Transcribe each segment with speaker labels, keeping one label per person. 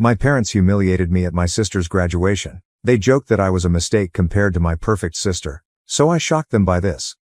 Speaker 1: My parents humiliated me at my sister's graduation. They joked that I was a mistake compared to my perfect sister, so I shocked them by this.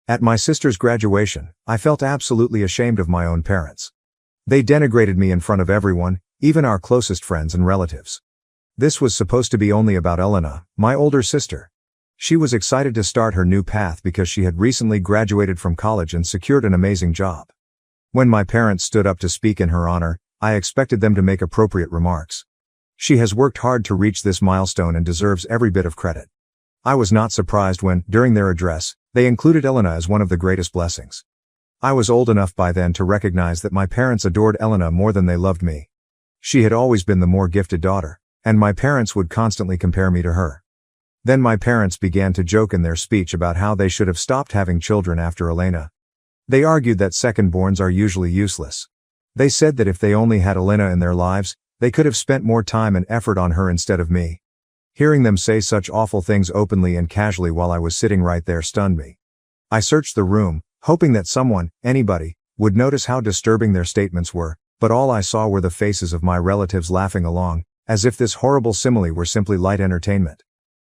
Speaker 1: At my sister's graduation, I felt absolutely ashamed of my own parents. They denigrated me in front of everyone, even our closest friends and relatives. This was supposed to be only about Elena, my older sister. She was excited to start her new path because she had recently graduated from college and secured an amazing job. When my parents stood up to speak in her honor, I expected them to make appropriate remarks. She has worked hard to reach this milestone and deserves every bit of credit. I was not surprised when, during their address, they included Elena as one of the greatest blessings. I was old enough by then to recognize that my parents adored Elena more than they loved me. She had always been the more gifted daughter, and my parents would constantly compare me to her. Then my parents began to joke in their speech about how they should have stopped having children after Elena. They argued that second-borns are usually useless. They said that if they only had Elena in their lives, they could have spent more time and effort on her instead of me. Hearing them say such awful things openly and casually while I was sitting right there stunned me. I searched the room, hoping that someone, anybody, would notice how disturbing their statements were, but all I saw were the faces of my relatives laughing along, as if this horrible simile were simply light entertainment.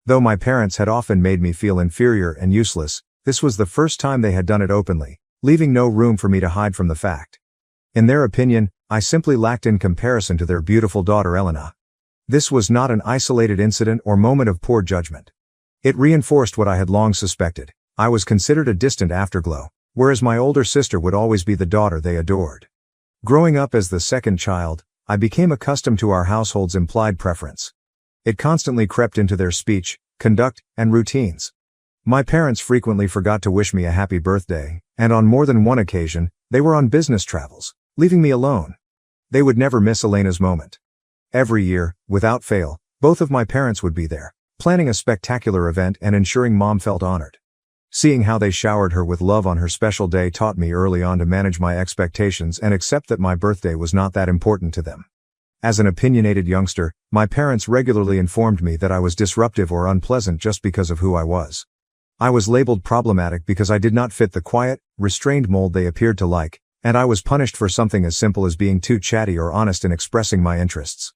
Speaker 1: Though my parents had often made me feel inferior and useless, this was the first time they had done it openly, leaving no room for me to hide from the fact. In their opinion, I simply lacked in comparison to their beautiful daughter Elena. This was not an isolated incident or moment of poor judgment. It reinforced what I had long suspected. I was considered a distant afterglow, whereas my older sister would always be the daughter they adored. Growing up as the second child, I became accustomed to our household's implied preference. It constantly crept into their speech, conduct, and routines. My parents frequently forgot to wish me a happy birthday, and on more than one occasion, they were on business travels, leaving me alone. They would never miss Elena's moment. Every year, without fail, both of my parents would be there, planning a spectacular event and ensuring Mom felt honored. Seeing how they showered her with love on her special day taught me early on to manage my expectations and accept that my birthday was not that important to them. As an opinionated youngster, my parents regularly informed me that I was disruptive or unpleasant just because of who I was. I was labeled problematic because I did not fit the quiet, restrained mold they appeared to like, and I was punished for something as simple as being too chatty or honest in expressing my interests.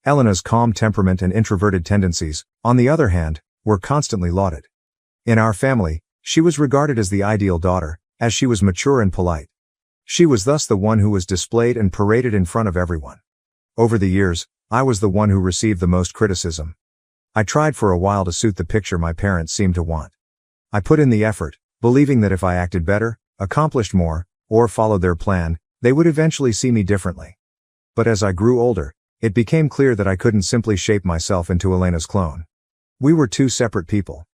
Speaker 1: Elena's calm temperament and introverted tendencies, on the other hand, were constantly lauded. In our family, she was regarded as the ideal daughter, as she was mature and polite. She was thus the one who was displayed and paraded in front of everyone. Over the years, I was the one who received the most criticism. I tried for a while to suit the picture my parents seemed to want. I put in the effort, believing that if I acted better, accomplished more, or followed their plan, they would eventually see me differently. But as I grew older, it became clear that I couldn't simply shape myself into Elena's clone. We were two separate people.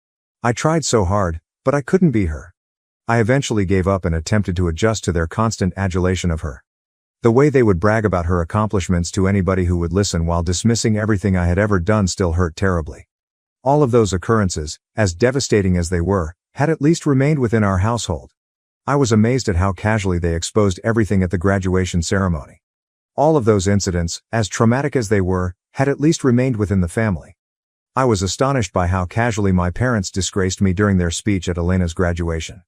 Speaker 1: I tried so hard, but I couldn't be her. I eventually gave up and attempted to adjust to their constant adulation of her. The way they would brag about her accomplishments to anybody who would listen while dismissing everything I had ever done still hurt terribly. All of those occurrences, as devastating as they were, had at least remained within our household. I was amazed at how casually they exposed everything at the graduation ceremony. All of those incidents, as traumatic as they were, had at least remained within the family. I was astonished by how casually my parents disgraced me during their speech at Elena's graduation.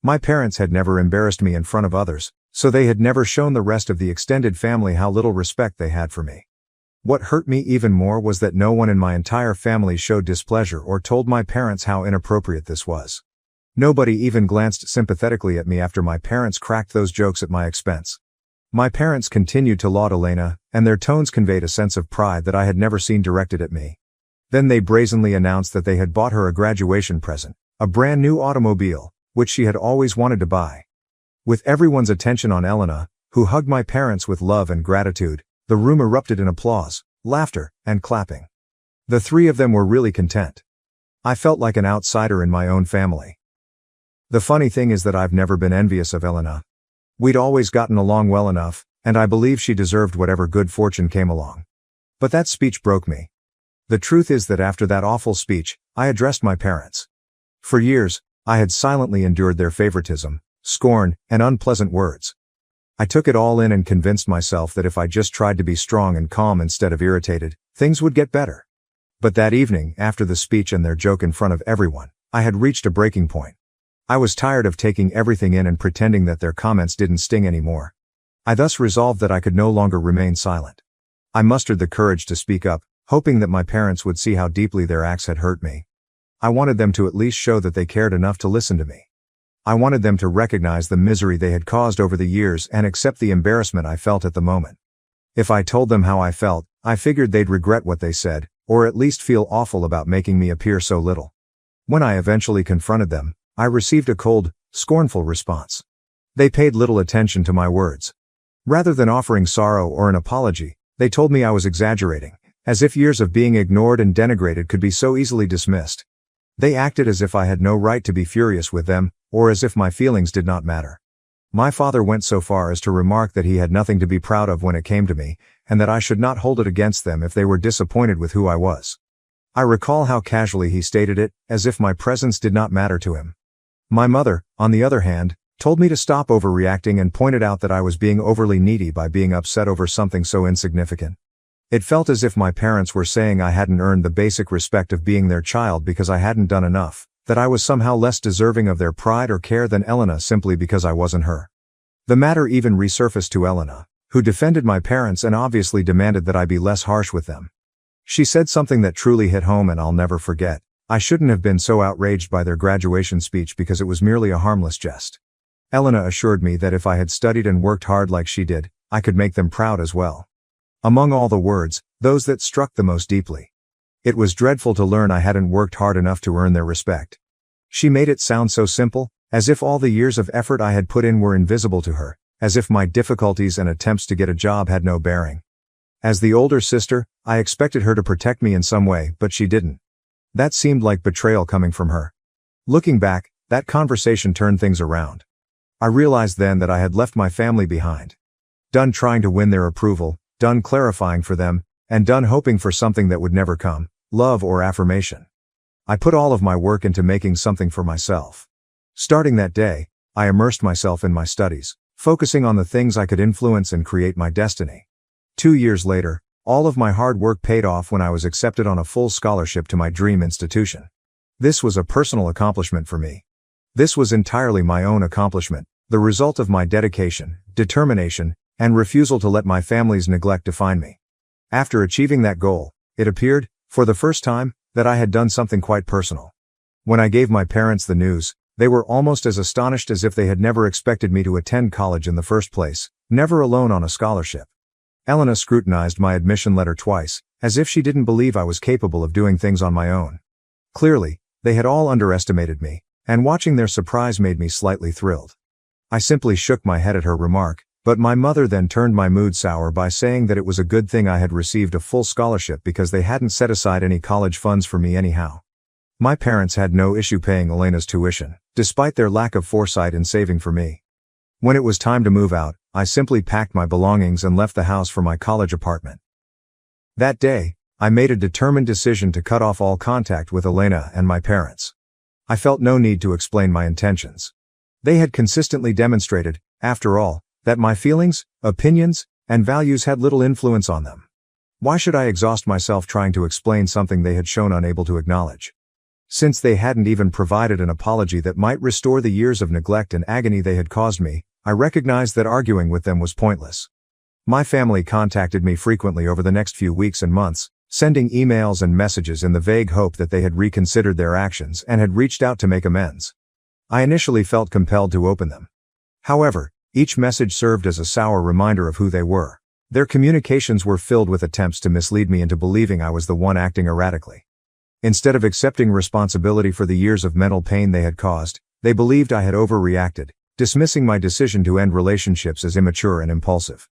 Speaker 1: My parents had never embarrassed me in front of others, so they had never shown the rest of the extended family how little respect they had for me. What hurt me even more was that no one in my entire family showed displeasure or told my parents how inappropriate this was. Nobody even glanced sympathetically at me after my parents cracked those jokes at my expense. My parents continued to laud Elena, and their tones conveyed a sense of pride that I had never seen directed at me. Then they brazenly announced that they had bought her a graduation present, a brand new automobile, which she had always wanted to buy. With everyone's attention on Elena, who hugged my parents with love and gratitude, the room erupted in applause, laughter, and clapping. The three of them were really content. I felt like an outsider in my own family. The funny thing is that I've never been envious of Elena. We'd always gotten along well enough, and I believe she deserved whatever good fortune came along. But that speech broke me. The truth is that after that awful speech, I addressed my parents. For years, I had silently endured their favoritism, scorn, and unpleasant words. I took it all in and convinced myself that if I just tried to be strong and calm instead of irritated, things would get better. But that evening, after the speech and their joke in front of everyone, I had reached a breaking point. I was tired of taking everything in and pretending that their comments didn't sting anymore. I thus resolved that I could no longer remain silent. I mustered the courage to speak up, hoping that my parents would see how deeply their acts had hurt me. I wanted them to at least show that they cared enough to listen to me. I wanted them to recognize the misery they had caused over the years and accept the embarrassment I felt at the moment. If I told them how I felt, I figured they'd regret what they said, or at least feel awful about making me appear so little. When I eventually confronted them, I received a cold, scornful response. They paid little attention to my words. Rather than offering sorrow or an apology, they told me I was exaggerating, as if years of being ignored and denigrated could be so easily dismissed. They acted as if I had no right to be furious with them, or as if my feelings did not matter. My father went so far as to remark that he had nothing to be proud of when it came to me, and that I should not hold it against them if they were disappointed with who I was. I recall how casually he stated it, as if my presence did not matter to him. My mother, on the other hand, told me to stop overreacting and pointed out that I was being overly needy by being upset over something so insignificant. It felt as if my parents were saying I hadn't earned the basic respect of being their child because I hadn't done enough, that I was somehow less deserving of their pride or care than Elena simply because I wasn't her. The matter even resurfaced to Elena, who defended my parents and obviously demanded that I be less harsh with them. She said something that truly hit home and I'll never forget. I shouldn't have been so outraged by their graduation speech because it was merely a harmless jest. Elena assured me that if I had studied and worked hard like she did, I could make them proud as well. Among all the words, those that struck the most deeply. It was dreadful to learn I hadn't worked hard enough to earn their respect. She made it sound so simple, as if all the years of effort I had put in were invisible to her, as if my difficulties and attempts to get a job had no bearing. As the older sister, I expected her to protect me in some way, but she didn't. That seemed like betrayal coming from her. Looking back, that conversation turned things around. I realized then that I had left my family behind. Done trying to win their approval, done clarifying for them, and done hoping for something that would never come, love or affirmation. I put all of my work into making something for myself. Starting that day, I immersed myself in my studies, focusing on the things I could influence and create my destiny. 2 years later, all of my hard work paid off when I was accepted on a full scholarship to my dream institution. This was a personal accomplishment for me. This was entirely my own accomplishment, the result of my dedication, determination, and refusal to let my family's neglect define me. After achieving that goal, it appeared, for the first time, that I had done something quite personal. When I gave my parents the news, they were almost as astonished as if they had never expected me to attend college in the first place, never alone on a scholarship. Elena scrutinized my admission letter twice, as if she didn't believe I was capable of doing things on my own. Clearly, they had all underestimated me, and watching their surprise made me slightly thrilled. I simply shook my head at her remark, but my mother then turned my mood sour by saying that it was a good thing I had received a full scholarship because they hadn't set aside any college funds for me anyhow. My parents had no issue paying Elena's tuition, despite their lack of foresight in saving for me. When it was time to move out, I simply packed my belongings and left the house for my college apartment. That day, I made a determined decision to cut off all contact with Elena and my parents. I felt no need to explain my intentions. They had consistently demonstrated, after all, that my feelings, opinions, and values had little influence on them. Why should I exhaust myself trying to explain something they had shown unable to acknowledge? Since they hadn't even provided an apology that might restore the years of neglect and agony they had caused me, I recognized that arguing with them was pointless. My family contacted me frequently over the next few weeks and months, sending emails and messages in the vague hope that they had reconsidered their actions and had reached out to make amends. I initially felt compelled to open them. However, each message served as a sour reminder of who they were. Their communications were filled with attempts to mislead me into believing I was the one acting erratically. Instead of accepting responsibility for the years of mental pain they had caused, they believed I had overreacted, dismissing my decision to end relationships as immature and impulsive.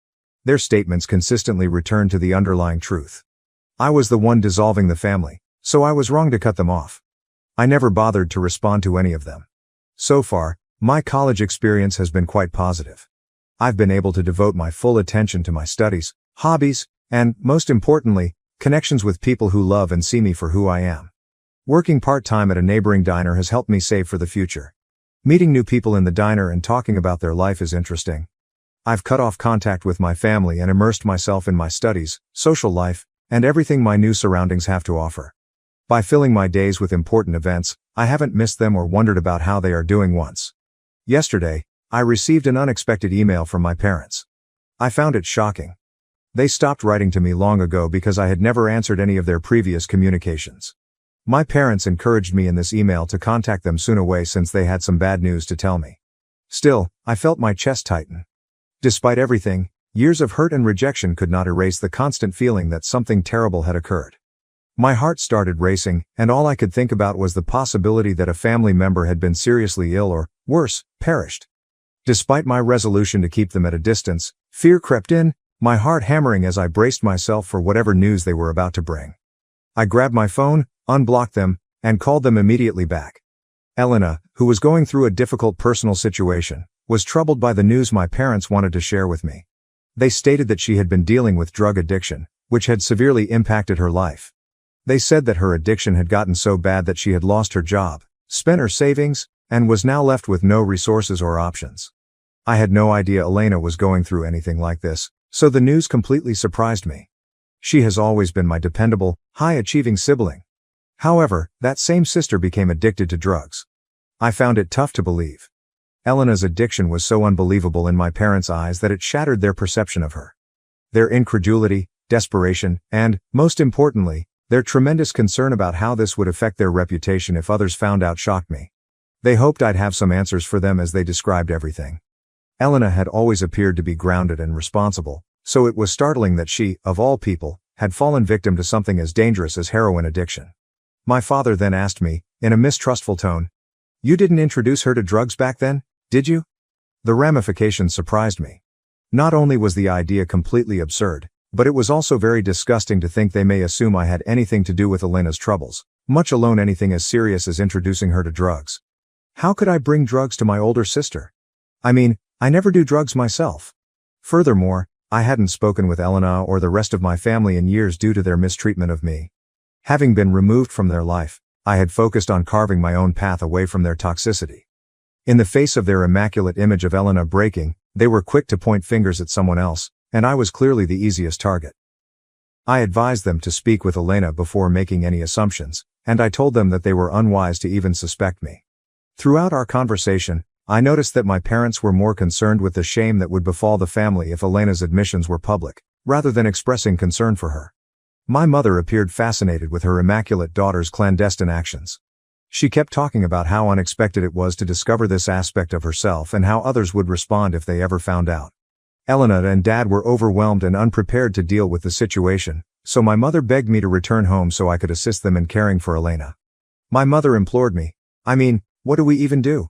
Speaker 1: Their statements consistently returned to the underlying truth. I was the one dissolving the family, so I was wrong to cut them off. I never bothered to respond to any of them. So far, my college experience has been quite positive. I've been able to devote my full attention to my studies, hobbies, and, most importantly, connections with people who love and see me for who I am. Working part-time at a neighboring diner has helped me save for the future. Meeting new people in the diner and talking about their life is interesting. I've cut off contact with my family and immersed myself in my studies, social life, and everything my new surroundings have to offer. By filling my days with important events, I haven't missed them or wondered about how they are doing once. Yesterday, I received an unexpected email from my parents. I found it shocking. They stopped writing to me long ago because I had never answered any of their previous communications. My parents encouraged me in this email to contact them soon away since they had some bad news to tell me. Still, I felt my chest tighten. Despite everything, years of hurt and rejection could not erase the constant feeling that something terrible had occurred. My heart started racing, and all I could think about was the possibility that a family member had been seriously ill or, worse, perished. Despite my resolution to keep them at a distance, fear crept in, my heart hammering as I braced myself for whatever news they were about to bring. I grabbed my phone, unblocked them, and called them immediately back. Elena, who was going through a difficult personal situation, was troubled by the news my parents wanted to share with me. They stated that she had been dealing with drug addiction, which had severely impacted her life. They said that her addiction had gotten so bad that she had lost her job, spent her savings, and was now left with no resources or options. I had no idea Elena was going through anything like this, so the news completely surprised me. She has always been my dependable, high-achieving sibling. However, that same sister became addicted to drugs. I found it tough to believe. Elena's addiction was so unbelievable in my parents' eyes that it shattered their perception of her. Their incredulity, desperation, and, most importantly, their tremendous concern about how this would affect their reputation if others found out shocked me. They hoped I'd have some answers for them as they described everything. Elena had always appeared to be grounded and responsible, so it was startling that she, of all people, had fallen victim to something as dangerous as heroin addiction. My father then asked me, in a mistrustful tone, "You didn't introduce her to drugs back then, did you?" The ramifications surprised me. Not only was the idea completely absurd, but it was also very disgusting to think they may assume I had anything to do with Elena's troubles, much alone anything as serious as introducing her to drugs. How could I bring drugs to my older sister? I mean, I never do drugs myself. Furthermore, I hadn't spoken with Elena or the rest of my family in years due to their mistreatment of me. Having been removed from their life, I had focused on carving my own path away from their toxicity. In the face of their immaculate image of Elena breaking, they were quick to point fingers at someone else, and I was clearly the easiest target. I advised them to speak with Elena before making any assumptions, and I told them that they were unwise to even suspect me. Throughout our conversation, I noticed that my parents were more concerned with the shame that would befall the family if Elena's admissions were public, rather than expressing concern for her. My mother appeared fascinated with her immaculate daughter's clandestine actions. She kept talking about how unexpected it was to discover this aspect of herself and how others would respond if they ever found out. Elena and Dad were overwhelmed and unprepared to deal with the situation, so my mother begged me to return home so I could assist them in caring for Elena. My mother implored me, "I mean, what do we even do?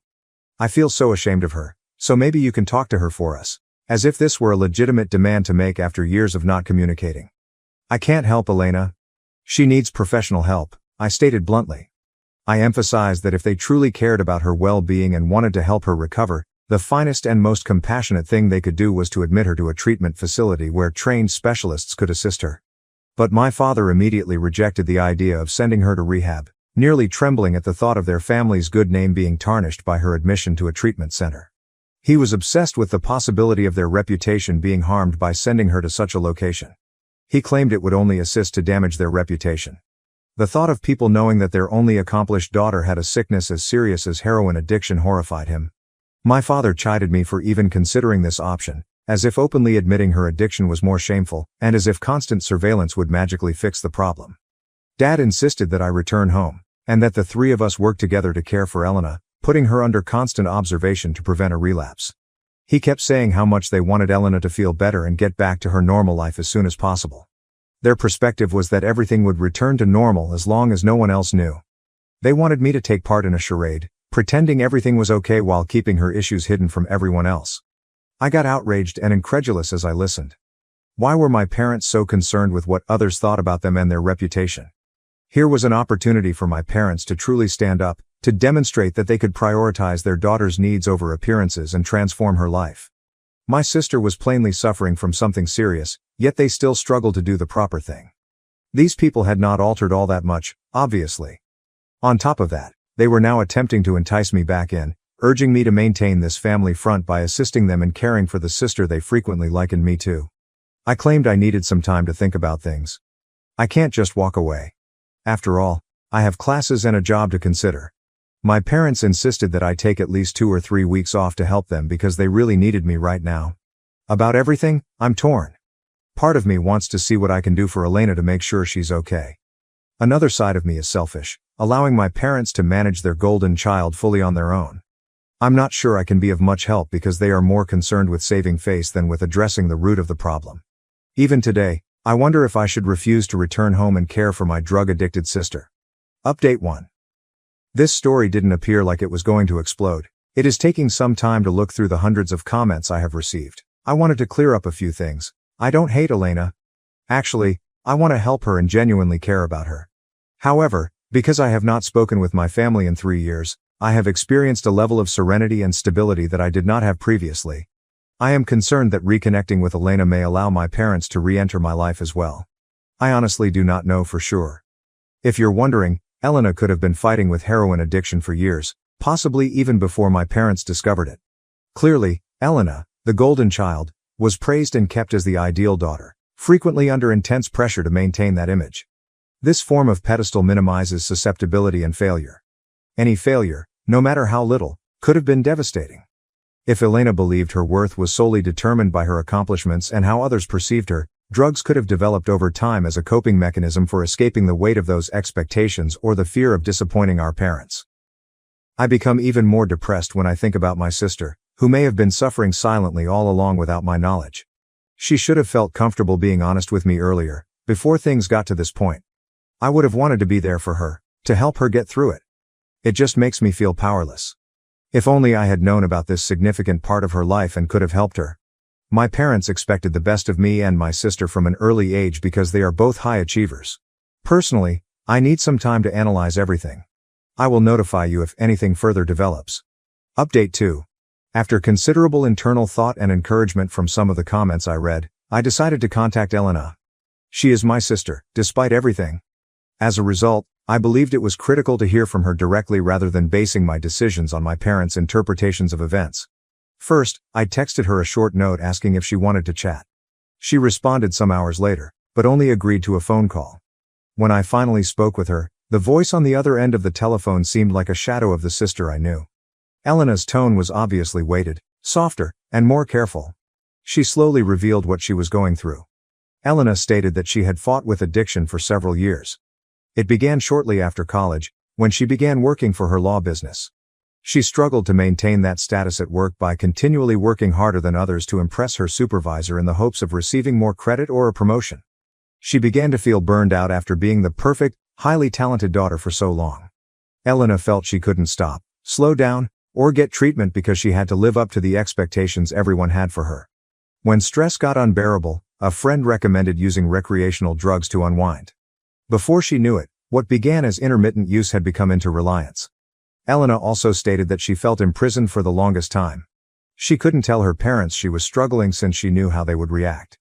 Speaker 1: I feel so ashamed of her, so maybe you can talk to her for us," as if this were a legitimate demand to make after years of not communicating. "I can't help Elena. She needs professional help," I stated bluntly. I emphasized that if they truly cared about her well-being and wanted to help her recover, the finest and most compassionate thing they could do was to admit her to a treatment facility where trained specialists could assist her. But my father immediately rejected the idea of sending her to rehab, nearly trembling at the thought of their family's good name being tarnished by her admission to a treatment center. He was obsessed with the possibility of their reputation being harmed by sending her to such a location. He claimed it would only assist to damage their reputation. The thought of people knowing that their only accomplished daughter had a sickness as serious as heroin addiction horrified him. My father chided me for even considering this option, as if openly admitting her addiction was more shameful, and as if constant surveillance would magically fix the problem. Dad insisted that I return home, and that the three of us work together to care for Elena, putting her under constant observation to prevent a relapse. He kept saying how much they wanted Elena to feel better and get back to her normal life as soon as possible. Their perspective was that everything would return to normal as long as no one else knew. They wanted me to take part in a charade, pretending everything was okay while keeping her issues hidden from everyone else. I got outraged and incredulous as I listened. Why were my parents so concerned with what others thought about them and their reputation? Here was an opportunity for my parents to truly stand up, to demonstrate that they could prioritize their daughter's needs over appearances and transform her life. My sister was plainly suffering from something serious, yet they still struggled to do the proper thing. These people had not altered all that much, obviously. On top of that, they were now attempting to entice me back in, urging me to maintain this family front by assisting them in caring for the sister they frequently likened me to. I claimed I needed some time to think about things. I can't just walk away. After all, I have classes and a job to consider. My parents insisted that I take at least 2 or 3 weeks off to help them because they really needed me right now. About everything, I'm torn. Part of me wants to see what I can do for Elena to make sure she's okay. Another side of me is selfish, allowing my parents to manage their golden child fully on their own. I'm not sure I can be of much help because they are more concerned with saving face than with addressing the root of the problem. Even today, I wonder if I should refuse to return home and care for my drug-addicted sister. Update 1. This story didn't appear like it was going to explode. It is taking some time to look through the hundreds of comments I have received. I wanted to clear up a few things. I don't hate Elena. Actually, I want to help her and genuinely care about her. However, because I have not spoken with my family in 3 years, I have experienced a level of serenity and stability that I did not have previously. I am concerned that reconnecting with Elena may allow my parents to re-enter my life as well. I honestly do not know for sure. If you're wondering, Elena could have been fighting with heroin addiction for years, possibly even before my parents discovered it. Clearly, Elena, the golden child, was praised and kept as the ideal daughter, frequently under intense pressure to maintain that image. This form of pedestal minimizes susceptibility and failure. Any failure, no matter how little, could have been devastating. If Elena believed her worth was solely determined by her accomplishments and how others perceived her, drugs could have developed over time as a coping mechanism for escaping the weight of those expectations or the fear of disappointing our parents. I become even more depressed when I think about my sister, who may have been suffering silently all along without my knowledge. She should have felt comfortable being honest with me earlier, before things got to this point. I would have wanted to be there for her, to help her get through it. It just makes me feel powerless. If only I had known about this significant part of her life and could have helped her. My parents expected the best of me and my sister from an early age because they are both high achievers. Personally, I need some time to analyze everything. I will notify you if anything further develops. Update 2. After considerable internal thought and encouragement from some of the comments I read, I decided to contact Elena. She is my sister, despite everything. As a result, I believed it was critical to hear from her directly rather than basing my decisions on my parents' interpretations of events. First, I texted her a short note asking if she wanted to chat. She responded some hours later, but only agreed to a phone call. When I finally spoke with her, the voice on the other end of the telephone seemed like a shadow of the sister I knew. Elena's tone was obviously weighted, softer, and more careful. She slowly revealed what she was going through. Elena stated that she had fought with addiction for several years. It began shortly after college, when she began working for her law business. She struggled to maintain that status at work by continually working harder than others to impress her supervisor in the hopes of receiving more credit or a promotion. She began to feel burned out after being the perfect, highly talented daughter for so long. Elena felt she couldn't stop, slow down, or get treatment because she had to live up to the expectations everyone had for her. When stress got unbearable, a friend recommended using recreational drugs to unwind. Before she knew it, what began as intermittent use had become into reliance. Elena also stated that she felt imprisoned for the longest time. She couldn't tell her parents she was struggling since she knew how they would react.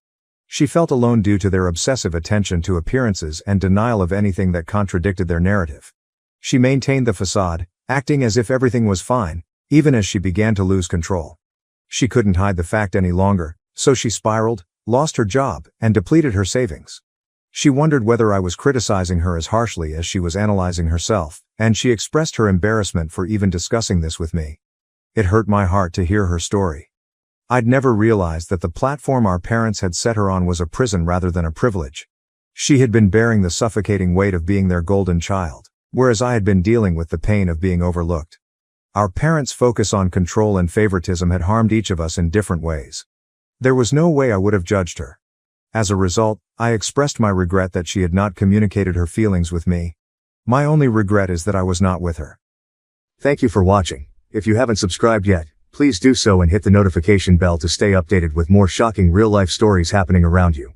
Speaker 1: She felt alone due to their obsessive attention to appearances and denial of anything that contradicted their narrative. She maintained the facade, acting as if everything was fine, even as she began to lose control. She couldn't hide the fact any longer, so she spiraled, lost her job, and depleted her savings. She wondered whether I was criticizing her as harshly as she was analyzing herself, and she expressed her embarrassment for even discussing this with me. It hurt my heart to hear her story. I'd never realized that the platform our parents had set her on was a prison rather than a privilege. She had been bearing the suffocating weight of being their golden child, whereas I had been dealing with the pain of being overlooked. Our parents' focus on control and favoritism had harmed each of us in different ways. There was no way I would have judged her. As a result, I expressed my regret that she had not communicated her feelings with me. My only regret is that I was not with her. Thank you for watching. If you haven't subscribed yet, please do so and hit the notification bell to stay updated with more shocking real-life stories happening around you.